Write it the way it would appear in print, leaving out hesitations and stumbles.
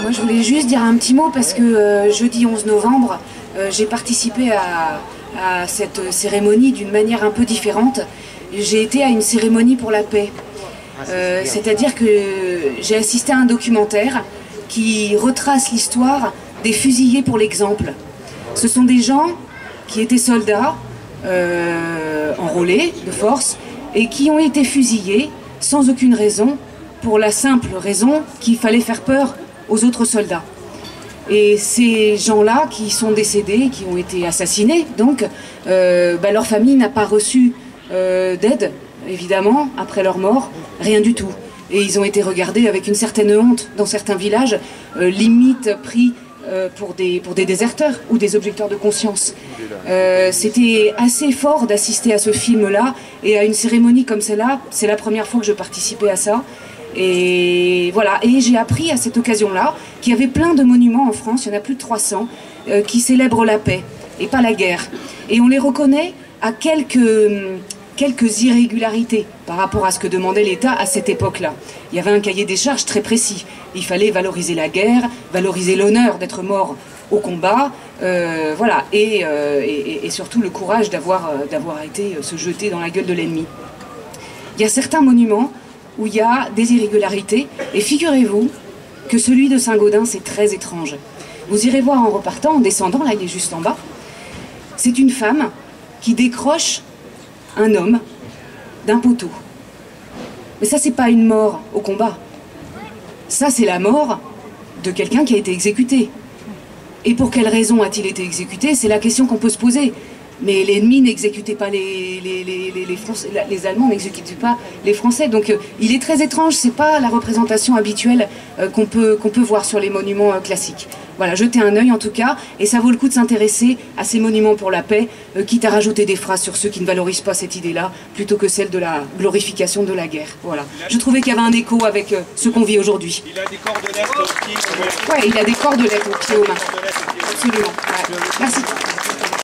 Moi, je voulais juste dire un petit mot parce que jeudi 11 novembre, j'ai participé à cette cérémonie d'une manière un peu différente. J'ai été à une cérémonie pour la paix. C'est-à-dire que j'ai assisté à un documentaire qui retrace l'histoire des fusillés pour l'exemple. Ce sont des gens qui étaient soldats, enrôlés de force, et qui ont été fusillés sans aucune raison, pour la simple raison qu'il fallait faire peur aux autres soldats. Et ces gens-là qui sont décédés, qui ont été assassinés, donc, leur famille n'a pas reçu d'aide, évidemment, après leur mort, rien du tout. Et ils ont été regardés avec une certaine honte dans certains villages, limite pris pour des déserteurs ou des objecteurs de conscience. C'était assez fort d'assister à ce film-là et à une cérémonie comme celle-là. C'est la première fois que je participais à ça. Et voilà, et j'ai appris à cette occasion-là qu'il y avait plein de monuments en France, il y en a plus de 300, qui célèbrent la paix et pas la guerre. Et on les reconnaît à quelques irrégularités par rapport à ce que demandait l'État à cette époque-là. Il y avait un cahier des charges très précis. Il fallait valoriser la guerre, valoriser l'honneur d'être mort au combat, voilà, et surtout le courage d'avoir été se jeter dans la gueule de l'ennemi. Il y a certains monuments où il y a des irrégularités, et figurez-vous que celui de Saint-Gaudens, c'est très étrange. Vous irez voir en repartant, en descendant, là il est juste en bas, c'est une femme qui décroche un homme d'un poteau. Mais ça, c'est pas une mort au combat. Ça, c'est la mort de quelqu'un qui a été exécuté. Et pour quelle raison a-t-il été exécuté? C'est la question qu'on peut se poser. Mais l'ennemi n'exécutait pas les Français, les Allemands n'exécutaient pas les Français. Donc il est très étrange, c'est pas la représentation habituelle qu'on peut voir sur les monuments classiques. Voilà, jetez un œil en tout cas, et ça vaut le coup de s'intéresser à ces monuments pour la paix, quitte à rajouter des phrases sur ceux qui ne valorisent pas cette idée-là, plutôt que celle de la glorification de la guerre. Voilà. Je trouvais qu'il y avait un écho avec ce qu'on vit aujourd'hui. Il a des cordelettes au pied. Ouais, il a des cordelettes au pied aux mains. Absolument. Ouais. Merci.